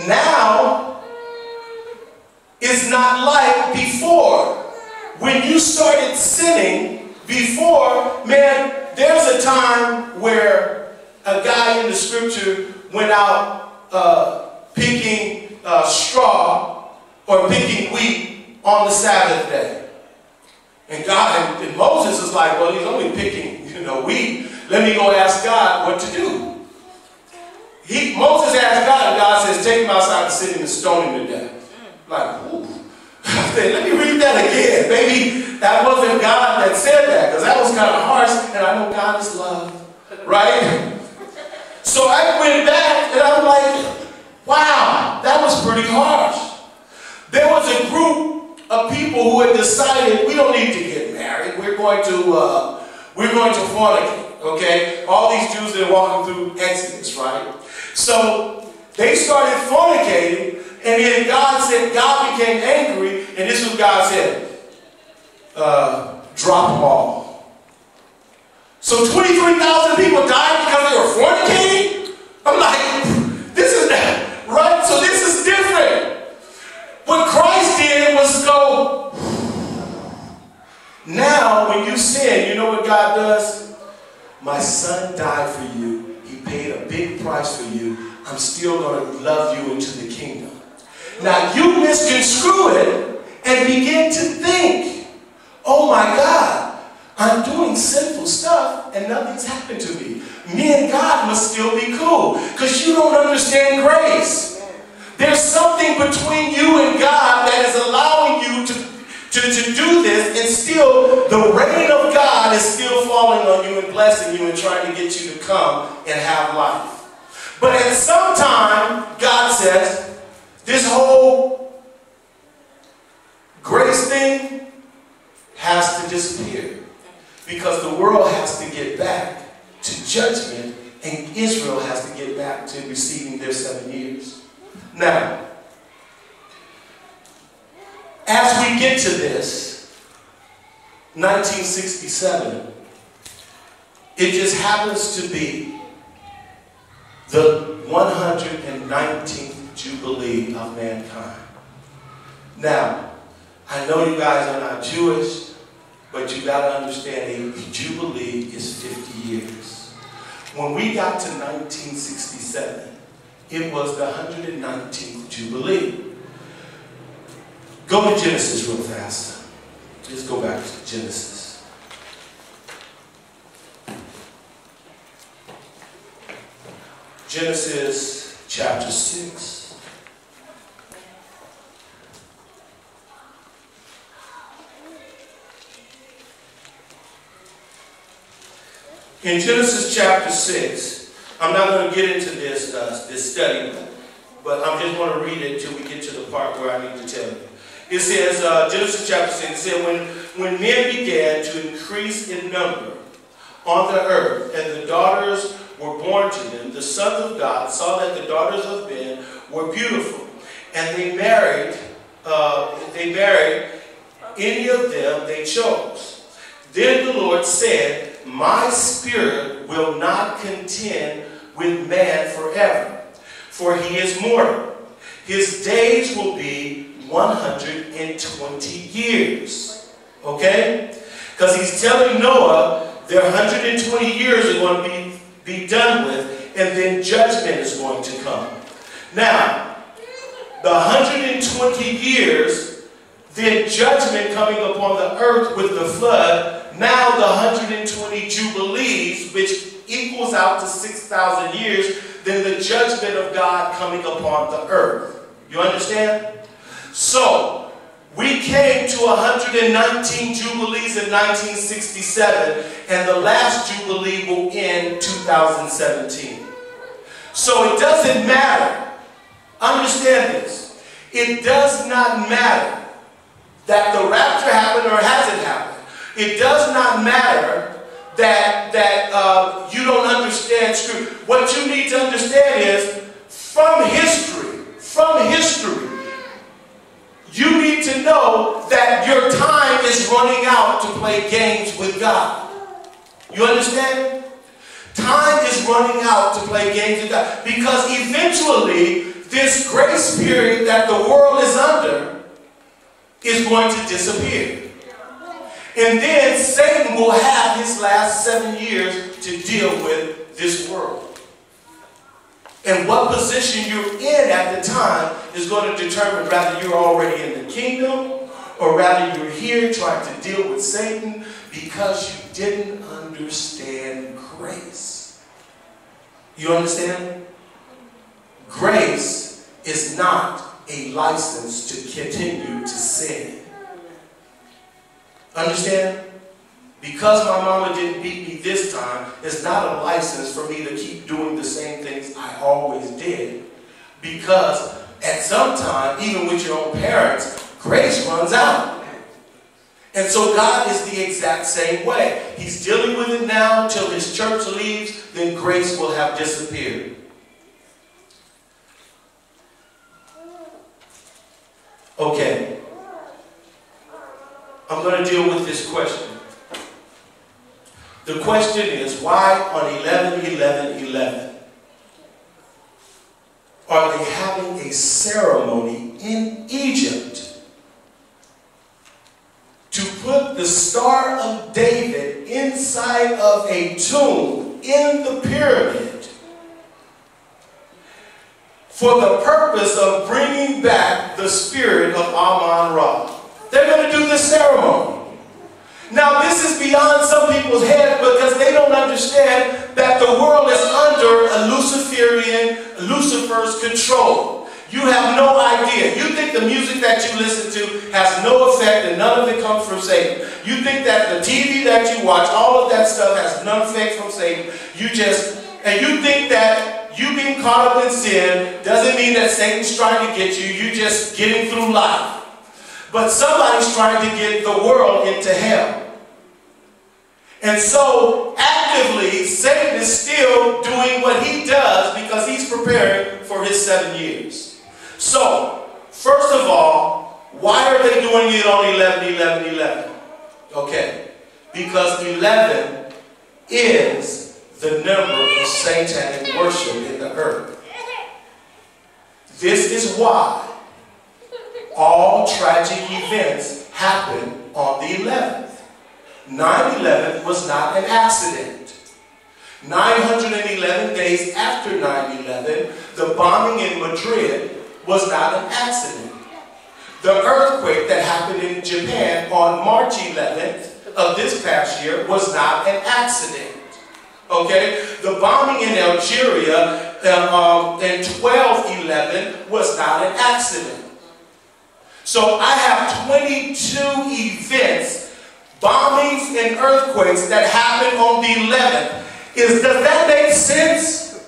Now, it's not like before. When you started sinning before, man, there's a time where a guy in the scripture went out picking straw or picking wheat on the Sabbath day. And God, and Moses is like, well, he's only picking, wheat. Let me go ask God what to do. Moses asked God, and God says, take him outside the city and stone him to death. Like, ooh. I said, let me read that again. Maybe that wasn't God that said that, because that was kind of harsh, and I know God is love, right? So I went back, and I'm like, wow, that was pretty harsh. There was a group of people who had decided we don't need to get married. We're going to fornicate, okay? All these Jews that are walking through Exodus, right? So they started fornicating, and then God became angry, and this is what God said, drop them all. So 23,000 people died because they were fornicating? I'm like, this is that, right? So this is different. What Christ did was go, now when you sin, you know what God does? My son died for you. He paid a big price for you. I'm still going to love you into the kingdom. Now you misconstrue it and begin to think, oh my God, I'm doing sinful stuff and nothing's happened to me. Me and God must still be cool, because you don't understand grace. There's something between you and God that is allowing you to do this, and still the rain of God is still falling on you and blessing you and trying to get you to come and have life. But at some time, God says, this whole grace thing has to disappear, because the world has to get back to judgment, and Israel has to get back to receiving their 7 years. Now, as we get to this, 1967, it just happens to be the 119th Jubilee of mankind. Now, I know you guys are not Jewish, but you got to understand a Jubilee is 50 years. When we got to 1967, it was the 119th Jubilee. Go to Genesis real fast. Just go back to Genesis. Genesis chapter 6. In Genesis chapter 6, I'm not going to get into this study, but I'm just going to read it till we get to the part where I need to tell you. It says, Genesis chapter 6, it said, when men began to increase in number on the earth, and the daughters were born to them, the sons of God saw that the daughters of men were beautiful, and they married any of them they chose. Then the Lord said, my spirit will not contend with man forever, for he is mortal. His days will be 120 years. Okay? Because he's telling Noah their 120 years are going to be done with, and then judgment is going to come. Now, the 120 years, then judgment coming upon the earth with the flood. Now the 120 Jubilees, which equals out to 6,000 years, then the judgment of God coming upon the earth. You understand? So, we came to 119 Jubilees in 1967, and the last Jubilee will end 2017. So it doesn't matter. Understand this. It does not matter that the rapture happened or hasn't happened. It does not matter that you don't understand Scripture. What you need to understand is, from history, you need to know that your time is running out to play games with God. You understand? Time is running out to play games with God. Because eventually, this grace period that the world is under is going to disappear. And then Satan will have his last 7 years to deal with this world. And what position you're in at the time is going to determine whether you're already in the kingdom or rather you're here trying to deal with Satan because you didn't understand grace. You understand? Grace is not a license to continue to sin. Understand? Because my mama didn't beat me this time, it's not a license for me to keep doing the same things I always did. Because at some time, even with your own parents, grace runs out. And so God is the exact same way. He's dealing with it now until his church leaves, then grace will have disappeared. Okay. I'm going to deal with this question. The question is, why on 11/11/11 are they having a ceremony in Egypt to put the Star of David inside of a tomb in the pyramid for the purpose of bringing back the spirit of Amun-Ra? They're going to do this ceremony. Now, this is beyond some people's head because they don't understand that the world is under a Lucifer's control. You have no idea. You think the music that you listen to has no effect and none of it comes from Satan. You think that the TV that you watch, all of that stuff has no effect from Satan. And you think that you being caught up in sin doesn't mean that Satan's trying to get you. You're just getting through life. But somebody's trying to get the world into hell. And so, actively, Satan is still doing what he does because he's preparing for his 7 years. So, first of all, why are they doing it on 11/11/11? Okay, because 11 is the number of satanic worship in the earth. This is why all tragic events happen on the 11th. 9/11 was not an accident. 911 days after 9/11, the bombing in Madrid was not an accident. The earthquake that happened in Japan on March 11th of this past year was not an accident. Okay? The bombing in Algeria in 12/11 was not an accident. So I have 22 events, bombings and earthquakes that happened on the 11th. Does that make sense?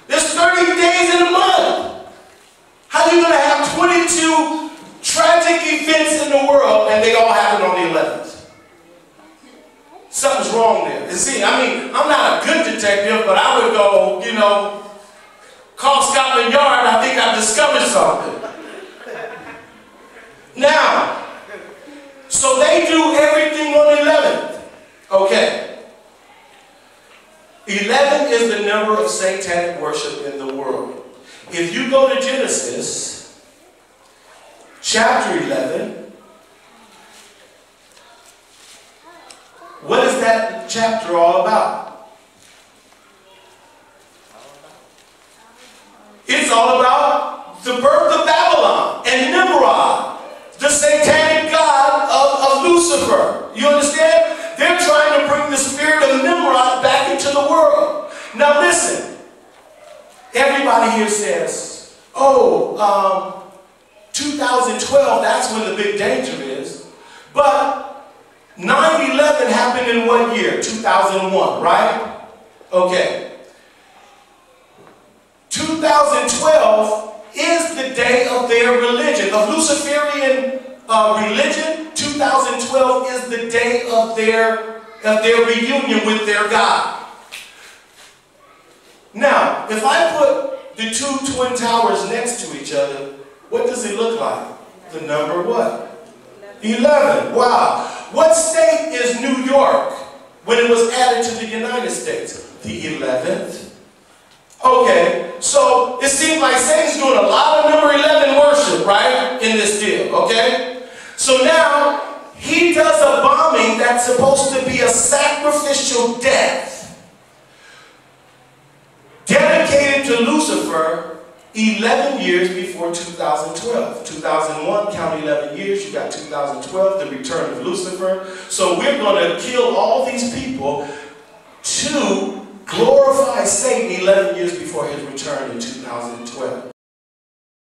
There's 30 days in a month. How are you going to have 22 tragic events in the world and they all happen on the 11th? Something's wrong there. And see, I mean, I'm not a good detective, but I would go, call Scotland Yard, I think I've discovered something. Now, so they do everything on the 11th. Okay. 11 is the number of satanic worship in the world. If you go to Genesis, chapter 11, what is that chapter all about? It's all about the birth of Babylon and Nimrod, the satanic god of Lucifer. You understand? They're trying to bring the spirit of Nimrod back into the world. Now listen, everybody here says, 2012, that's when the big danger is. But 9/11 happened in what year? 2001, right? Okay. 2012 is the day of their religion, of Luciferian religion. 2012 is the day of their reunion with their God. Now, if I put the two twin towers next to each other, what does it look like? The number what? 11. Wow. What state is New York when it was added to the United States? The 11th. Okay, so it seems like Satan's doing a lot supposed to be a sacrificial death dedicated to Lucifer 11 years before 2012. 2001, count 11 years, you got 2012, the return of Lucifer. So we're going to kill all these people to glorify Satan 11 years before his return in 2012.